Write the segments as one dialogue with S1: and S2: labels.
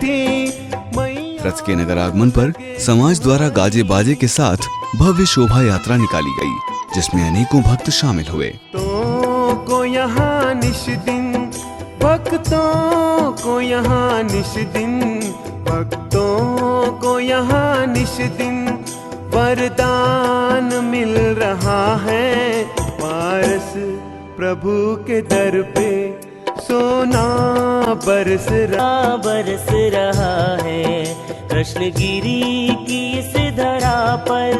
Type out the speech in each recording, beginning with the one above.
S1: बैठी मैया।
S2: रथ के नगर आगमन पर समाज द्वारा गाजे बाजे के साथ भव्य शोभा यात्रा निकाली गई, जिसमें अनेकों भक्त शामिल हुए।
S1: तो को यहाँ निश दिन, भक्तों को यहाँ निश दिन, भक्तों को यहाँ निश दिन वरदान मिल रहा है। पारस प्रभु के दर पे सोना बरस
S3: रहा है। कृष्णगिरी की इस धरा पर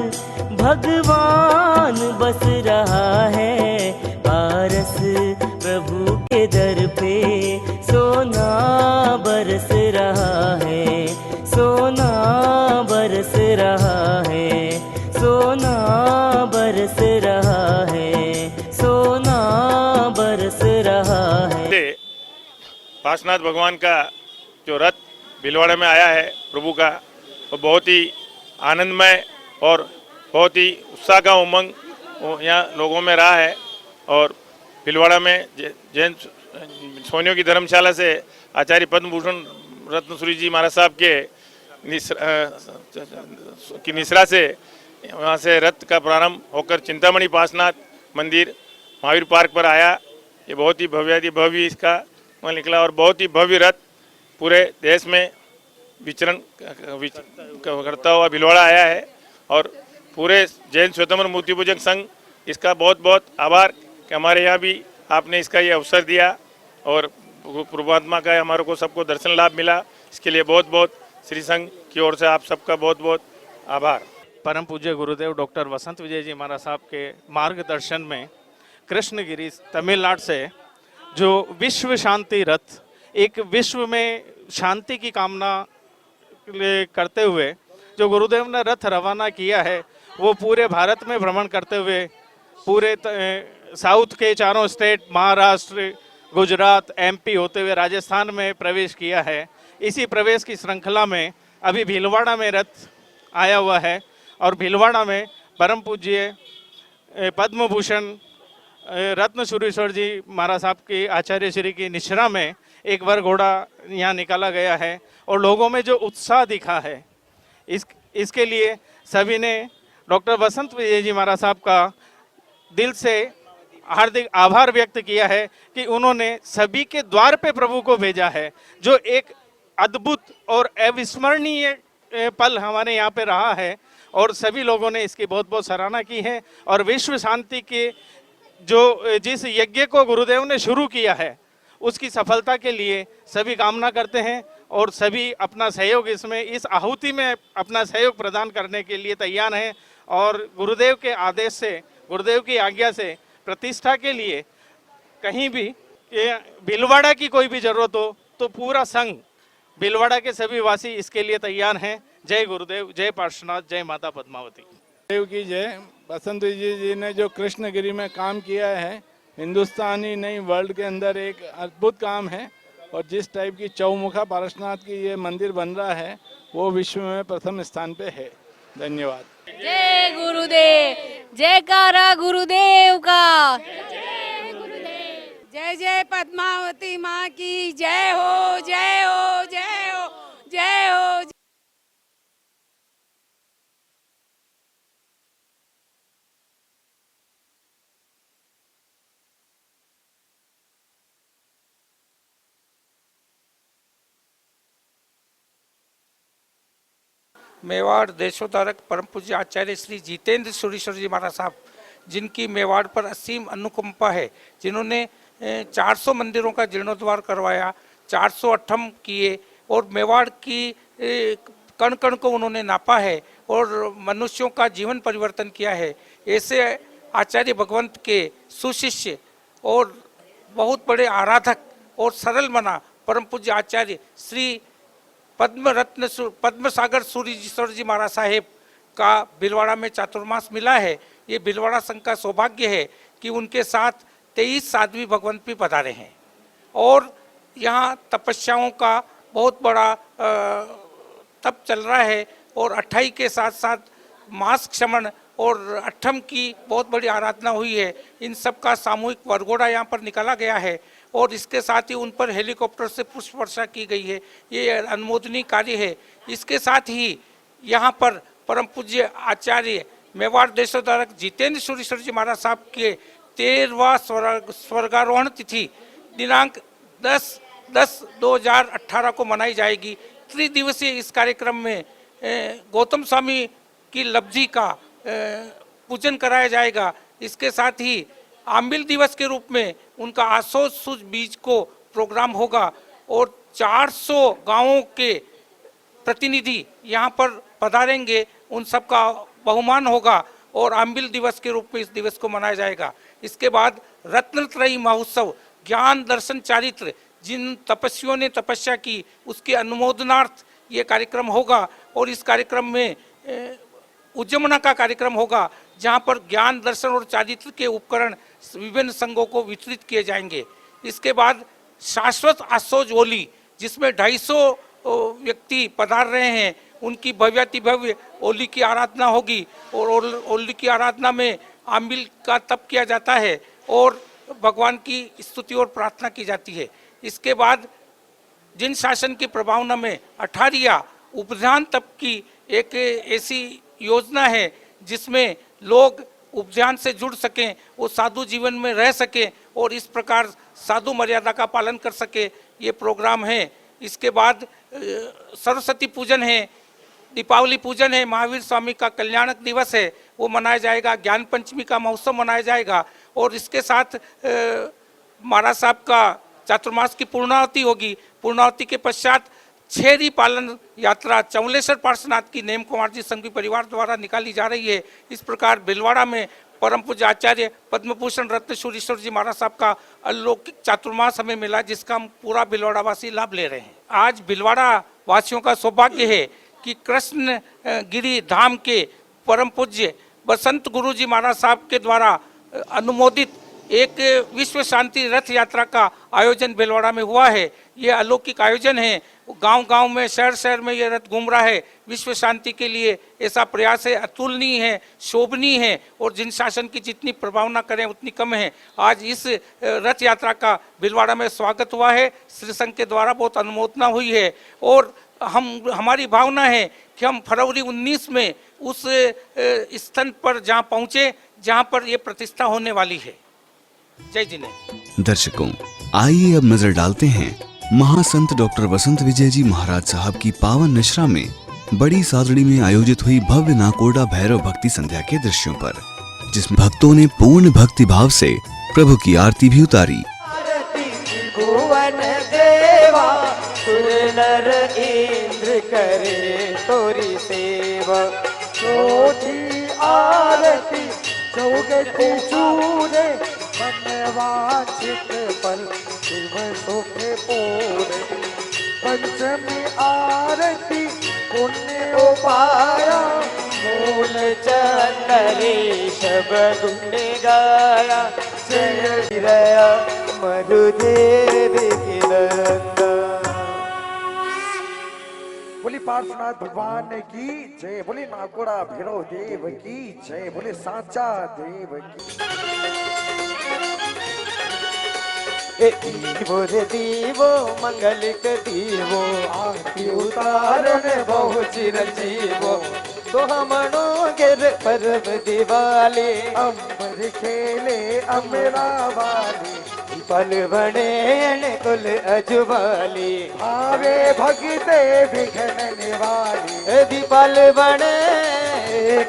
S3: भगवान बस रहा है। पारस प्रभु के दर पे सोना बरस रहा है, सोना बरस रहा है, सोना बरस रहा है, सोना बरस रहा है।
S4: पार्श्वनाथ भगवान का जो रथ भीलवाड़ा में आया है प्रभु का, वो बहुत ही आनंदमय और बहुत ही उत्साह का उमंग यहाँ लोगों में रहा है। और भीलवाड़ा में जैन सोनियों की धर्मशाला से आचार्य पद्म भूषण रत्नसूरी जी महाराज साहब की निसरा से वहाँ से रथ का प्रारंभ होकर चिंतामणि पार्श्वनाथ मंदिर महावीर पार्क पर आया। ये बहुत ही भव्य इसका वहाँ निकला और बहुत ही भव्य रथ पूरे देश में विचरण करता हुआ भीलवाड़ा आया है। और पूरे जैन स्वतंत्र मूर्ति पूजक संघ इसका बहुत बहुत आभार कि हमारे यहाँ भी आपने इसका ये अवसर दिया और परमात्मा का हमारे को सबको दर्शन लाभ मिला। इसके लिए बहुत बहुत श्री संघ की ओर से आप सबका बहुत बहुत आभार।
S5: परम पूज्य गुरुदेव डॉक्टर वसंत विजय जी महाराज साहब के मार्गदर्शन में कृष्णगिरी तमिलनाडु से जो विश्व शांति रथ, एक विश्व में शांति की कामना करते हुए जो गुरुदेव ने रथ रवाना किया है, वो पूरे भारत में भ्रमण करते हुए पूरे साउथ के चारों स्टेट, महाराष्ट्र, गुजरात, एमपी होते हुए राजस्थान में प्रवेश किया है। इसी प्रवेश की श्रृंखला में अभी भीलवाड़ा में रथ आया हुआ है और भीलवाड़ा में परम पूज्य पद्म भूषण रत्नसूरीश्वर जी महाराज साहब की आचार्य श्री की निश्रा में एक बार घोड़ा यहाँ निकाला गया है। और लोगों में जो उत्साह दिखा है इसके लिए सभी ने डॉक्टर वसंत विजय जी महाराज साहब का दिल से हार्दिक आभार व्यक्त किया है कि उन्होंने सभी के द्वार पे प्रभु को भेजा है। जो एक अद्भुत और अविस्मरणीय पल हमारे यहाँ पे रहा है और सभी लोगों ने इसकी बहुत बहुत सराहना की है। और विश्व शांति के जो जिस यज्ञ को गुरुदेव ने शुरू किया है उसकी सफलता के लिए सभी कामना करते हैं और सभी अपना सहयोग इसमें, इस आहुति में अपना सहयोग प्रदान करने के लिए तैयार हैं। और गुरुदेव के आदेश से, गुरुदेव की आज्ञा से प्रतिष्ठा के लिए कहीं भी भीलवाड़ा की कोई भी जरूरत हो तो पूरा संघ, भीलवाड़ा के सभी वासी इसके लिए तैयार हैं। जय गुरुदेव, जय पार्श्वनाथ, जय माता पद्मावती।
S6: देव की जय। वसंत विजय जी ने जो कृष्णगिरी में काम किया है, हिंदुस्तानी नहीं वर्ल्ड के अंदर एक अद्भुत काम है। और जिस टाइप की चौमुखा पार्श्वनाथ की ये मंदिर बन रहा है वो विश्व में प्रथम स्थान पे है। धन्यवाद।
S7: जय गुरुदेव, जयकारा गुरुदेव का। जय जय पद्मावती माँ की जय हो, जय हो, जय हो, जय हो।
S8: मेवाड़ देशोद्धारक परम पूज्य आचार्य श्री जितेंद्र सूरीश्वर जी महाराज साहब, जिनकी मेवाड़ पर असीम अनुकंपा है, जिन्होंने 400 मंदिरों का जीर्णोद्धार करवाया, 400 अट्ठम किए और मेवाड़ की कण कण को उन्होंने नापा है और मनुष्यों का जीवन परिवर्तन किया है। ऐसे आचार्य भगवंत के सुशिष्य और बहुत बड़े आराधक और सरल मना परम पूज्य आचार्य श्री पद्म सागर सूरीश्वर जी महाराज साहेब का भीलवाड़ा में चातुर्मास मिला है। ये भीलवाड़ा संघ का सौभाग्य है कि उनके साथ 23 साध्वी भगवंत भी पधारे हैं और यहाँ तपस्याओं का बहुत बड़ा तप चल रहा है और 28 के साथ साथ मास क्षमण और अट्ठम की बहुत बड़ी आराधना हुई है। इन सब का सामूहिक वरघोड़ा यहाँ पर निकाला गया है और इसके साथ ही उन पर हेलीकॉप्टर से पुष्प वर्षा की गई है। ये अनुमोदनीय कार्य है। इसके साथ ही यहाँ पर परम पूज्य आचार्य मेवाड़ देशोद्धारक जितेंद्र सूरीश्वर जी महाराज साहब के 13वां स्वर्गारोहण तिथि दिनांक 10/10/2018 को मनाई जाएगी। त्रिदिवसीय इस कार्यक्रम में गौतम स्वामी की लब्धि का पूजन कराया जाएगा। इसके साथ ही आंबिल दिवस के रूप में उनका आसोज सूझ बीज को प्रोग्राम होगा और 400 गांवों के प्रतिनिधि यहाँ पर पधारेंगे, उन सब का बहुमान होगा और आंबिल दिवस के रूप में इस दिवस को मनाया जाएगा। इसके बाद रत्नत्रयी महोत्सव ज्ञान दर्शन चारित्र, जिन तपस्वियों ने तपस्या की उसके अनुमोदनार्थ ये कार्यक्रम होगा और इस कार्यक्रम में उज्जमना का कार्यक्रम होगा, जहाँ पर ज्ञान दर्शन और चारित्र के उपकरण विभिन्न संघों को वितरित किए जाएंगे। इसके बाद शाश्वत आसोज होली, जिसमें 250 व्यक्ति पधार रहे हैं, उनकी भव्याति भव्य होली की आराधना होगी और होली की आराधना में आंबिल का तप किया जाता है और भगवान की स्तुति और प्रार्थना की जाती है। इसके बाद जिन शासन की प्रभावना में अठारिया उपध्यान तप की एक ऐसी योजना है जिसमें लोग उपध्यान से जुड़ सकें, वो साधु जीवन में रह सकें और इस प्रकार साधु मर्यादा का पालन कर सके, ये प्रोग्राम है। इसके बाद सरस्वती पूजन है, दीपावली पूजन है, महावीर स्वामी का कल्याणक दिवस है, वो मनाया जाएगा। ज्ञान पंचमी का महोत्सव मनाया जाएगा और इसके साथ महाराज साहब का चातुर्मास की पूर्णावती होगी। पूर्णावती के पश्चात छेरी पालन यात्रा चौलेश्वर पार्श्वनाथ की नेम कुमार जी संघवी परिवार द्वारा निकाली जा रही है। इस प्रकार भिलवाड़ा में परम पूज्य आचार्य पद्मभूषण रत्न सूरीश्वर जी महाराज साहब का अलौकिक चातुर्मास हमें मिला, जिसका हम पूरा भिलवाड़ा वासी लाभ ले रहे हैं। आज भिलवाड़ा वासियों का सौभाग्य है कि कृष्ण गिरी धाम के परम पूज्य बसंत गुरु जी महाराज साहब के द्वारा अनुमोदित एक विश्व शांति रथ यात्रा का आयोजन भिलवाड़ा में हुआ है। ये अलौकिक आयोजन है। गांव-गांव में, शहर-शहर में ये रथ घूम रहा है। विश्व शांति के लिए ऐसा प्रयास है, अतुलनीय है, शोभनीय है और जिन शासन की जितनी प्रभावना करें उतनी कम है। आज इस रथ यात्रा का भिलवाड़ा में स्वागत हुआ है, श्री संघ के द्वारा बहुत अनुमोदना हुई है और हमारी भावना है कि हम फरवरी 19 में उस स्थान पर जहाँ पहुँचे जहाँ पर ये प्रतिष्ठा होने वाली है। जय जिनेन्द्र।
S2: दर्शकों, आइए अब नजर डालते हैं महासंत डॉक्टर वसंत विजय जी महाराज साहब की पावन निश्रा में बड़ी सादड़ी में आयोजित हुई भव्य नाकोड़ा भैरव भक्ति संध्या के दृश्यों पर, जिसमें भक्तों ने पूर्ण भक्ति भाव से प्रभु की आरती भी उतारी।
S3: भुवन देवा सुर नर इंद्र करे तोरी सेवा,
S9: छोटी आरती चौगति चूरे मनवांछित फल शिव सुख पूरे। पंचमी आरती पुण्य उपाया,
S3: मूल चंदरे शब्द गाया, जय गिरया मरुदेव की नंदा।
S9: बोली पार्श्वनाथ भगवान की जय, बोली नाकोड़ा भैरव देव की जय, बोले साचा देव की।
S3: दीवो रे दीवो मंगलिक दीवो, आरती उतारण बहु चिरंजीवो, तो हमनो गिर परब दिवाली,
S9: अम्बर खेले अमरा वाली,
S3: पल बने कुल अजवाली,
S9: आवे भगते विघ्न निवाली,
S3: दीपल बने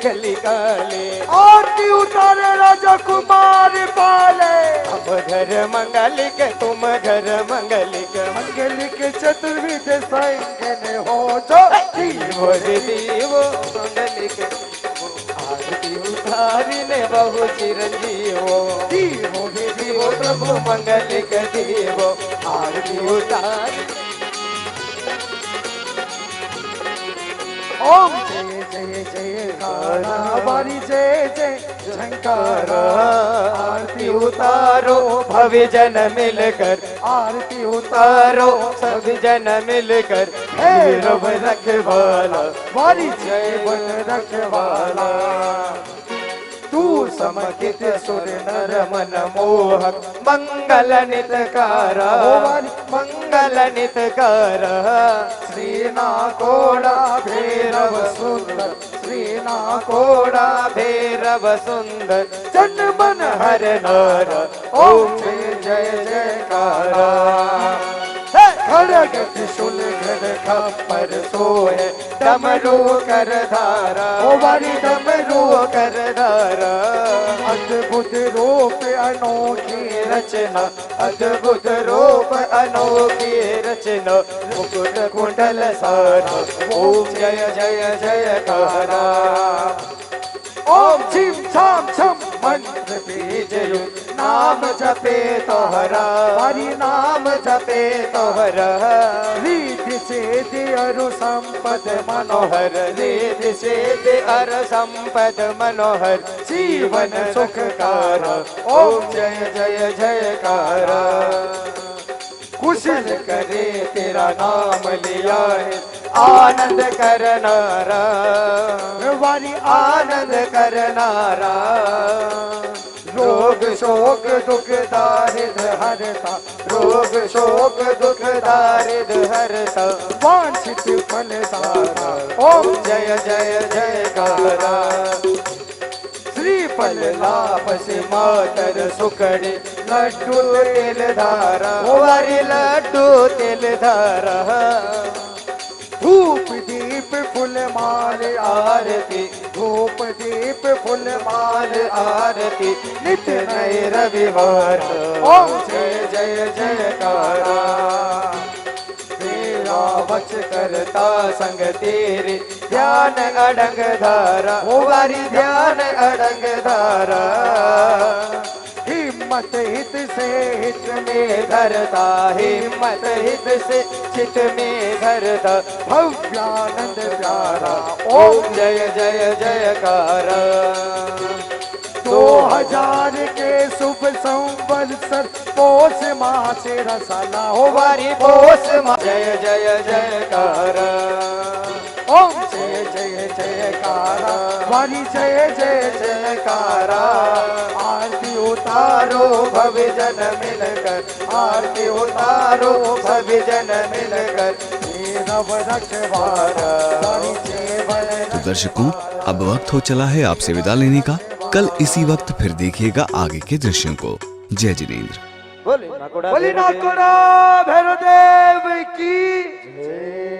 S3: गली काले,
S9: आरती उतारे राजा कुमार पाले।
S3: हम घर मंगलिक तुम घर मंगलिक,
S9: मंगलिक चतुर्विध संगन हो जो।
S3: दीवो रे दीवो मंगलिक, आरती उतारिने बहु चिरंजीवो,
S9: दीवो रे दीवो
S3: प्रभु मंगलिक दीवो, आरती उतार।
S9: ओम जय जय जय कारा बारी जय जय झंकारा,
S3: आरती उतारो भव्य जन मिलकर,
S9: आरती उतारो
S3: सब जन मिलकर,
S9: हे
S3: रब रखवाला
S9: बारी जय बन रखवाला।
S3: तू समकित सुर नर मन मोहक मंगल नितकार मंगल नितकार श्रीनाकोड़ा भैरव सुंदर श्रीनाकोड़ा भैरव सुंदर जन मन हर नार ओम जय जय जयकारा खड़ग त्रिशूल घर खप्पर सोए डमरू कर धारा ओ वारी डमरू कर धारा अद्भुत रूप अनोखी रचना अद्भुत रूप अनोखी रचना मुकुट कुंडल सारा ओम जय जय जयकारा ओम झीम छाम छम मंत्र बीजयु नाम जपे तोहरा हरि नाम जपे तोहरा रिद्धि सिद्धि अरु संपद मनोहर रिद्धि सिद्धि अरु संपद मनोहर जीवन सुखकार ओम जय जय जयकारा कुशल करे तेरा नाम लिया है आनंद करनारा वारी आनंद करनारा रोग शोक दुख दारिद हरता रोग शोक दुख दारिद हरता वांछित फल सारा ओम जय जय जयकारा श्रीफल लाभ से मातर सुखड़े लड्डू तेल धारा वारी लड्डू तेल धारा धूप दीप फूल माल आरती धूप दीप फूल माल आरती नित्य नए रविवार ओम जय जय जयकारा तेरा वच करता संग तेरे ध्यान अडंग धारा ओ वारी ध्यान अडंग धारा हिम्मत हित से हित में धरता हिम्मत हित से चित में धरता भव्यानंद प्यारा ओम जय जय जयकारा 2000 के शुभ संवत्सर पोष माह से रसाला हो वारी पोष माह जय जय जयकारा ओम जय जय जयकारा वारी जय जय जयकारा आरती उतारो भव्य जन मिलकर आरती उतारो भव्य जन मिलकर रव रखवारा
S2: तो दर्शकों, अब वक्त हो चला है आपसे विदा लेने का। कल इसी वक्त फिर देखिएगा आगे के दृश्यों को। जय जिनेंद्र।
S3: बोले नाकोड़ा भैरव देव की जय।